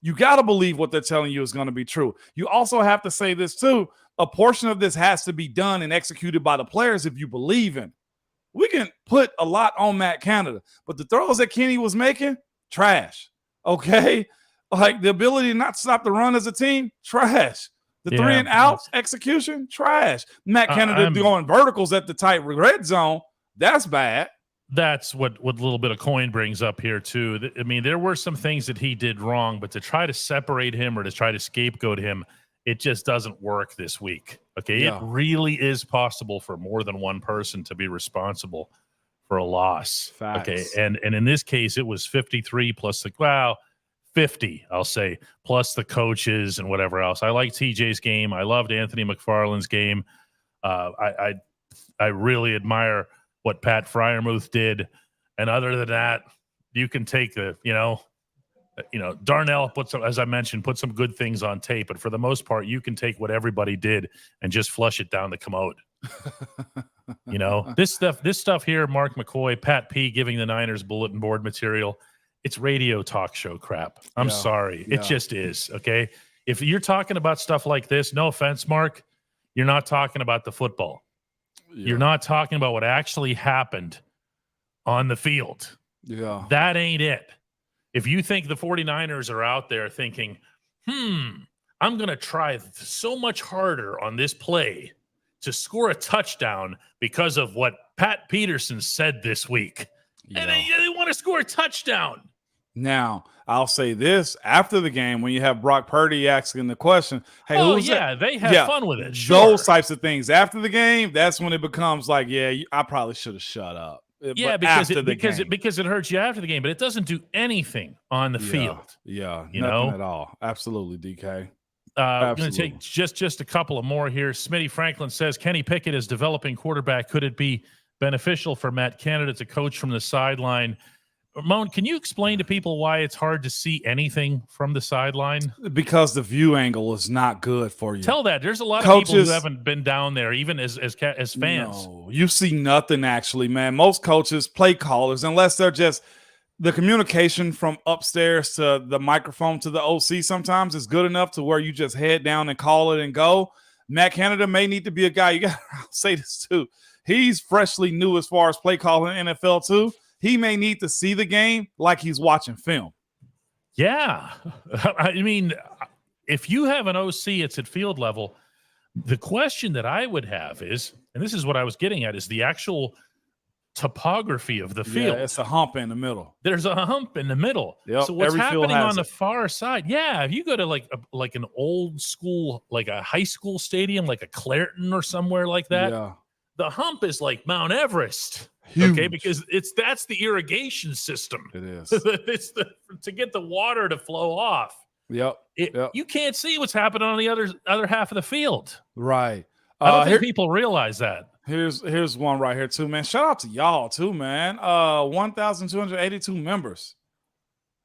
You got to believe what they're telling you is going to be true. You also have to say this too. A portion of this has to be done and executed by the players if you believe in. We can put a lot on Matt Canada, but the throws that Kenny was making, trash. Okay? Like the ability to not stop the run as a team, trash. The 3 and outs execution, trash. Matt Canada going verticals at the tight red zone, that's bad. That's what a little bit of coin brings up here, too. I mean, there were some things that he did wrong, but to try to separate him or to try to scapegoat him, it just doesn't work this week. Okay, It really is possible for more than one person to be responsible for a loss. Facts. Okay, and in this case, it was 53 plus 50, I'll say, plus the coaches and whatever else. I like TJ's game. I loved Anthony McFarland's game. I really admire what Pat Freiermuth did. And other than that, you can take Darnell as I mentioned, put some good things on tape, but for the most part, you can take what everybody did and just flush it down the commode. This stuff here, Mark McCoy, Pat P giving the Niners bulletin board material, it's radio talk show crap. I'm sorry. It just is. Okay. If you're talking about stuff like this, no offense, Mark, you're not talking about the football. Yeah. You're not talking about what actually happened on the field. Yeah. That ain't it. If you think the 49ers are out there thinking, I'm going to try so much harder on this play to score a touchdown because of what Pat Peterson said this week. Yeah. And they want to score a touchdown. Now, I'll say this after the game when you have Brock Purdy asking the question, hey, who's that? They have fun with it. Sure. Those types of things. After the game, that's when it becomes like, I probably should have shut up. Yeah, because it hurts you after the game, but it doesn't do anything on the field. Yeah, nothing at all. Absolutely, DK. I'm going to take just a couple of more here. Smitty Franklin says, Kenny Pickett is developing quarterback. Could it be beneficial for Matt Canada to coach from the sideline? Ramon, can you explain to people why it's hard to see anything from the sideline? Because the view angle is not good for you. Tell that. There's a lot of people who haven't been down there, even as fans. No, you see nothing, actually, man. Most coaches, play callers, unless they're just the communication from upstairs to the microphone to the OC sometimes is good enough to where you just head down and call it and go. Matt Canada may need to be a guy. You got to say this, too. He's freshly new as far as play calling in NFL, too. He may need to see the game like he's watching film. Yeah. I mean, if you have an OC, it's at field level. The question that I would have is, and this is what I was getting at, is the actual topography of the field. Yeah, it's a hump in the middle. There's a hump in the middle. Yep, so what's happening on the far side? Yeah, if you go to like an old school, like a high school stadium, like a Clairton or somewhere like that, the hump is like Mount Everest. Huge. Okay, because that's the irrigation system. It is. It's to get the water to flow off. Yep. You can't see what's happening on the other half of the field. Right. I don't think people realize that. Here's one right here too, man. Shout out to y'all too, man. 1,282 members.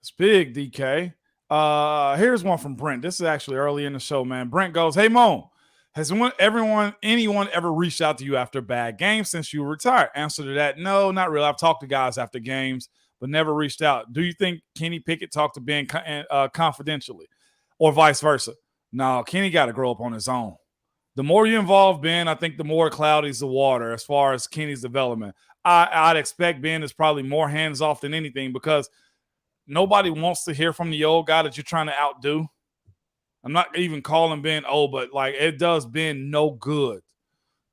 It's big, DK. Here's one from Brent. This is actually early in the show, man. Brent goes, "Hey, Mo, has anyone ever reached out to you after a bad game since you retired?" Answer to that, no, not really. I've talked to guys after games, but never reached out. Do you think Kenny Pickett talked to Ben confidentially or vice versa? No, Kenny got to grow up on his own. The more you involve Ben, I think the more cloudy's the water as far as Kenny's development. I'd expect Ben is probably more hands-off than anything because nobody wants to hear from the old guy that you're trying to outdo. I'm not even calling Ben old, but like it does Ben no good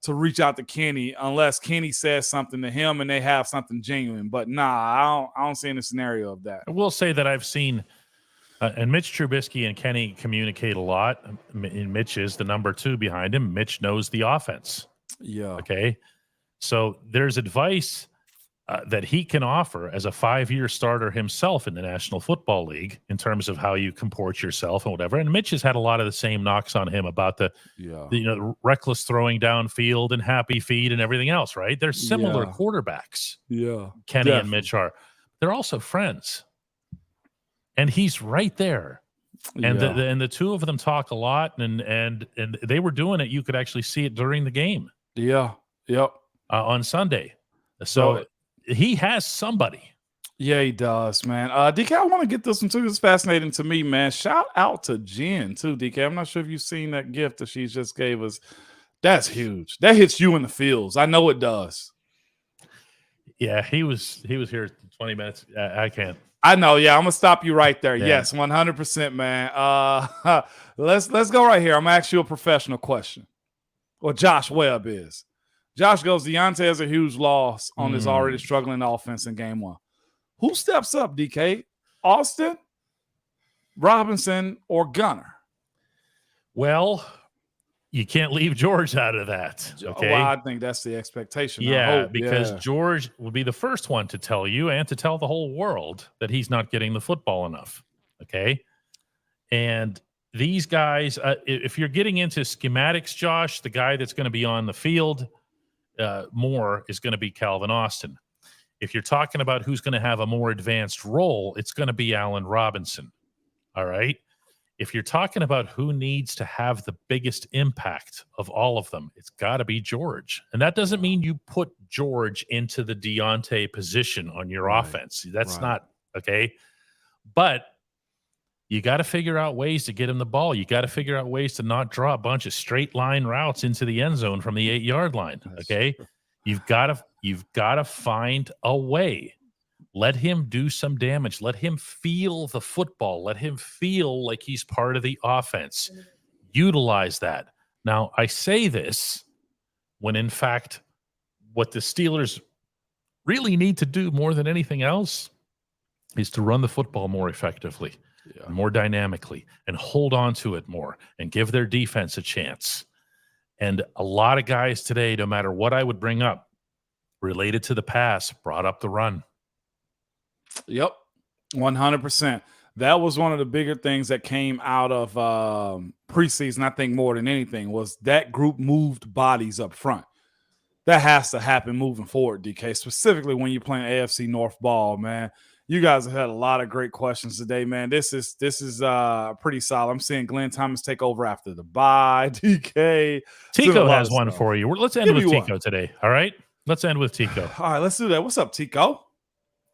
to reach out to Kenny unless Kenny says something to him and they have something genuine. But nah, I don't see any scenario of that. I will say that I've seen and Mitch Trubisky and Kenny communicate a lot. And Mitch is the number 2 behind him. Mitch knows the offense. Yeah. Okay. So there's advice that he can offer as a 5-year starter himself in the National Football League in terms of how you comport yourself and whatever. And Mitch has had a lot of the same knocks on him about the reckless throwing downfield and happy feet and everything else, right? They're similar quarterbacks. Yeah. Kenny and Mitch are. They're also friends. And he's right there. And the two of them talk a lot and they were doing it. You could actually see it during the game. Yeah. Yep. On Sunday. So he has somebody. Yeah, he does, man. DK, I want to get this one too. It's fascinating to me, man. Shout out to Jen too, DK. I'm not sure if you've seen that gift that she just gave us. That's huge. That hits you in the feels. I know it does. Yeah, he was here 20 minutes. I can't. I know. Yeah, I'm gonna stop you right there. Yeah. Yes, 100%, man. Let's go right here. I'm gonna ask you a professional question. Or Josh Webb is. Josh goes, Deontay has a huge loss on his already struggling offense in game 1. Who steps up, DK? Austin, Robinson, or Gunner? Well, you can't leave George out of that. Okay. Well, I think that's the expectation. Yeah, because George will be the first one to tell you and to tell the whole world that he's not getting the football enough. Okay. And these guys, if you're getting into schematics, Josh, the guy that's going to be on the field more is going to be Calvin Austin. If you're talking about who's going to have a more advanced role, it's going to be Allen Robinson. All right. If you're talking about who needs to have the biggest impact of all of them, it's got to be George. And that doesn't mean you put George into the Deontay position on your offense. That's not okay. But you got to figure out ways to get him the ball. You got to figure out ways to not draw a bunch of straight line routes into the end zone from the 8-yard line. Okay. You've got to find a way. Let him do some damage. Let him feel the football. Let him feel like he's part of the offense. Utilize that. Now, I say this when, in fact, what the Steelers really need to do more than anything else is to run the football more effectively, more dynamically, and hold on to it more and give their defense a chance. And a lot of guys today, no matter what I would bring up related to the pass, brought up the run. Yep, 100%. That was one of the bigger things that came out of preseason, I think more than anything, was that group moved bodies up front. That has to happen moving forward, DK, specifically when you're playing AFC North ball, man. You guys have had a lot of great questions today, man. This is pretty solid. I'm seeing Glenn Thomas take over after the bye. DK. Tico has one for you. Let's end with Tico today, all right? Let's end with Tico. All right, let's do that. What's up, Tico?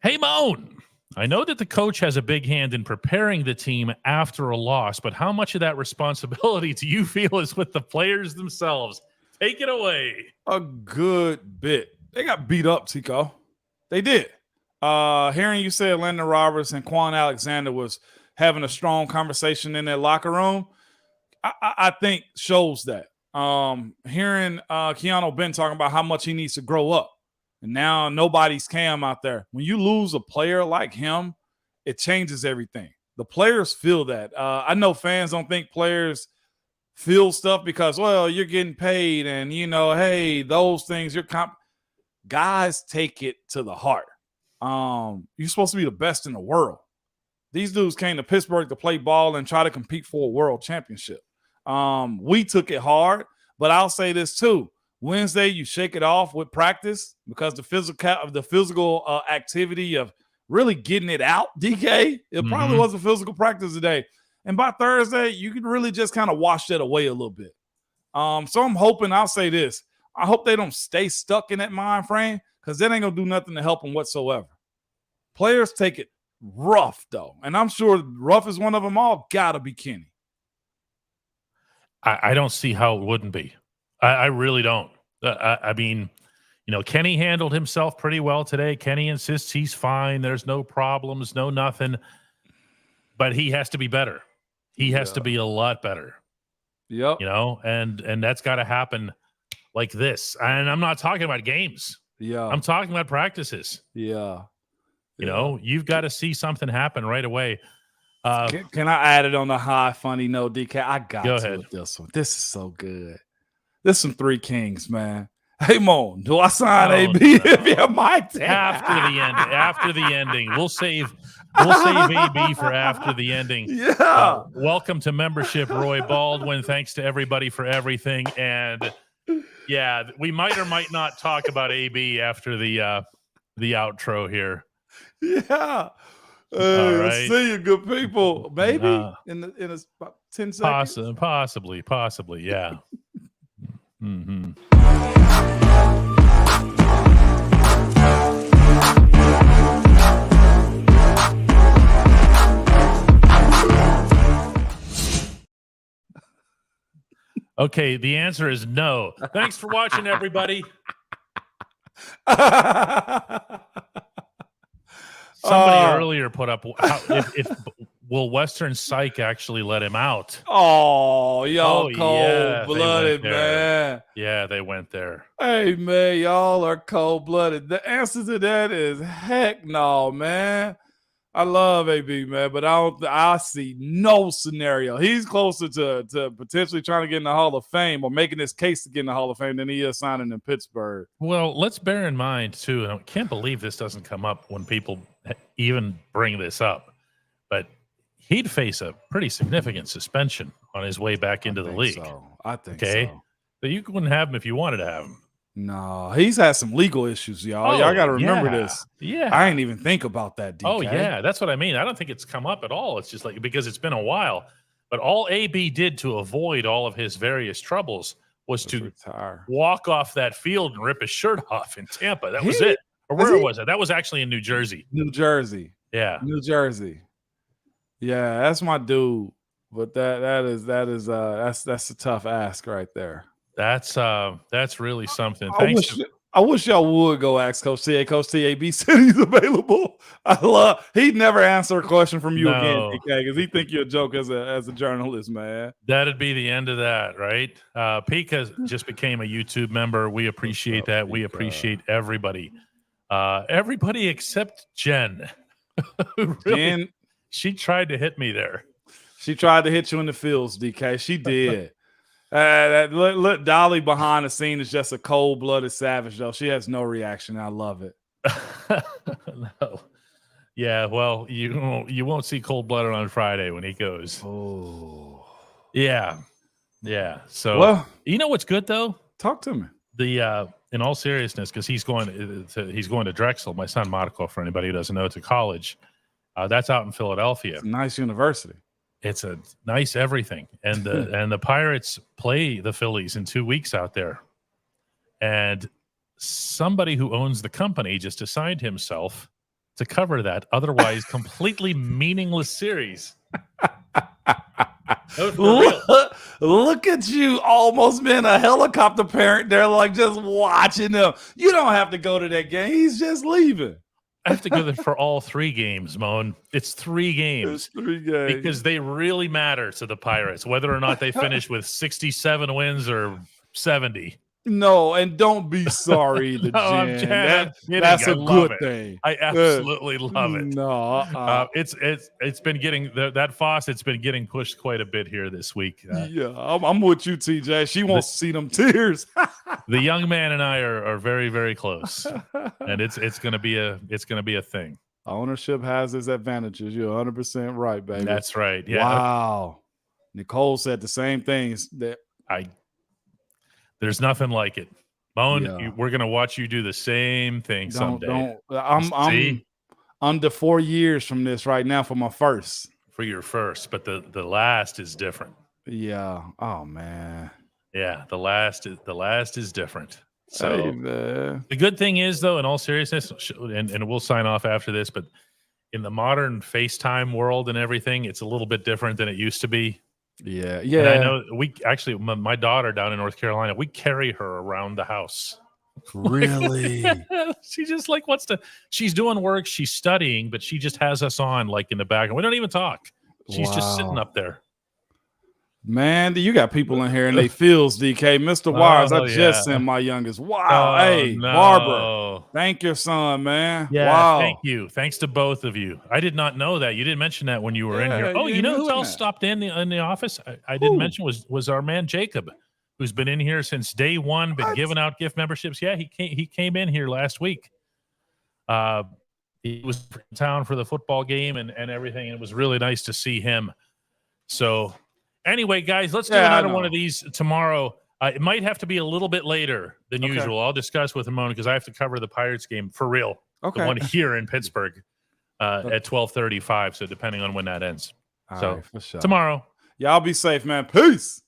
Hey, Moan, I know that the coach has a big hand in preparing the team after a loss, but how much of that responsibility do you feel is with the players themselves? Take it away. A good bit. They got beat up, Tico. They did. Hearing you say Landon Roberts and Quan Alexander was having a strong conversation in their locker room, I think shows that. Hearing Keanu Ben talking about how much he needs to grow up. And now nobody's Cam out there. When you lose a player like him, it changes everything. The players feel that. I know fans don't think players feel stuff because, well, you're getting paid and, hey, those things, guys take it to the heart. You're supposed to be the best in the world. These dudes came to Pittsburgh to play ball and try to compete for a world championship. We took it hard, but I'll say this too. Wednesday, you shake it off with practice because the physical activity of really getting it out, DK. It probably was a physical practice today. And by Thursday, you can really just kind of wash that away a little bit. So I'm hoping, I'll say this, I hope they don't stay stuck in that mind frame, because that ain't going to do nothing to help them whatsoever. Players take it rough, though. And I'm sure rough is one of them all. Got to be Kenny. I don't see how it wouldn't be. I really don't. I mean, you know, Kenny handled himself pretty well today. Kenny insists he's fine. There's no problems, no nothing. But he has to be better. He has to be a lot better. Yep. You know, and that's got to happen like this. And I'm not talking about games. Yeah. I'm talking about practices. Yeah. You know, you've got to see something happen right away. Can I add it on a high, funny note, DK? I got Go to ahead. with this one. This is so good. This is some Three Kings, man. Hey, Mon, do I sign AB if you're my team? After the ending. We'll save AB for after the ending. Yeah. Welcome to membership, Roy Baldwin. Thanks to everybody for everything. And yeah, we might or might not talk about AB after the outro here. Yeah. All right. See you, good people. Maybe in about 10 seconds. Possibly, yeah. Okay, the answer is no. Thanks for watching, everybody. Somebody earlier put up if will Western Psych actually let him out? Oh, y'all cold-blooded, man. Yeah, they went there. Hey, man, y'all are cold-blooded. The answer to that is heck no, man. I love AB, man, but I see no scenario. He's closer to potentially trying to get in the Hall of Fame or making his case to get in the Hall of Fame than he is signing in Pittsburgh. Well, let's bear in mind, too, and I can't believe this doesn't come up when people even bring this up, but he'd face a pretty significant suspension on his way back into the league. I think so. But you wouldn't have him if you wanted to have him. No, he's had some legal issues, y'all. Y'all got to remember this. Yeah. I didn't even think about that, DK. Oh, yeah. That's what I mean. I don't think it's come up at all. It's just like because it's been a while. But all AB did to avoid all of his various troubles was to retire, walk off that field and rip his shirt off in Tampa. That was it. Or where was it? That was actually in New Jersey. New Jersey. Yeah. New Jersey. Yeah, that's my dude. But that's a tough ask right there. That's really something. I wish y'all would go ask Coach T. Coach TAB said he's available. He'd never answer a question from you again, DK, because he think you're a joke as a journalist, man. That'd be the end of that, right? Pika just became a YouTube member. We appreciate that. We appreciate everybody. Everybody except Jen. Jen, she tried to hit me there. She tried to hit you in the fields, DK. She did. Look, Dolly behind the scene is just a cold-blooded savage, though. She has no reaction. I love it. No. Yeah, well, you won't see cold-blooded on Friday when he goes. Oh. Yeah. So, well, you know what's good though? Talk to me. In all seriousness, because he's going to Drexel. My son Marco, for anybody who doesn't know, to college. That's out in Philadelphia. It's a nice university. It's a nice everything. And the Pirates play the Phillies in 2 weeks out there. And somebody who owns the company just assigned himself to cover that otherwise completely meaningless series. Look at you almost being a helicopter parent there, like just watching them. You don't have to go to that game. He's just leaving. I have to go there for all 3 games, Moan. It's 3 games. It's 3 games. Because they really matter to the Pirates, whether or not they finish with 67 wins or 70. No, and don't be sorry, Jen. That's a good thing. I absolutely love it. No, it's been getting that faucet's been getting pushed quite a bit here this week. Yeah, I'm with you, TJ. She wants to see them tears. The young man and I are very, very close, and it's gonna be a thing. Ownership has its advantages. You're 100% right, baby. That's right. Yeah. Wow. Nicole said the same things that There's nothing like it. Moan, we're going to watch you do the same thing someday. under 4 years from this right now for my first. For your first, but the last is different. Yeah. Oh man. Yeah, the last is different. So Hey, man. the good thing is, though, in all seriousness, and we'll sign off after this, but in the modern FaceTime world and everything, it's a little bit different than it used to be. Yeah. And I know we actually, my daughter down in North Carolina, we carry her around the house. Really? She just like wants to. She's doing work, she's studying, but she just has us on like in the back, and we don't even talk. She's just sitting up there. Man, you got people in here and they feels, DK. Mr. Wires, I just sent my youngest. Wow. Hey, no. Barbara, thank your son, man. Yeah, wow. thank you. Thanks to both of you. I did not know that. You didn't mention that when you were in here. Oh, you know who else stopped in the office? I didn't mention was our man Jacob, who's been in here since day one, been giving out gift memberships. Yeah, he came in here last week. He was in town for the football game and everything. And it was really nice to see him. So anyway, guys, let's do another one of these tomorrow. It might have to be a little bit later than usual. I'll discuss with Ramon because I have to cover the Pirates game for real. Okay. The one here in Pittsburgh at 12:35. So depending on when that ends. All so right, for sure. tomorrow. Y'all be safe, man. Peace.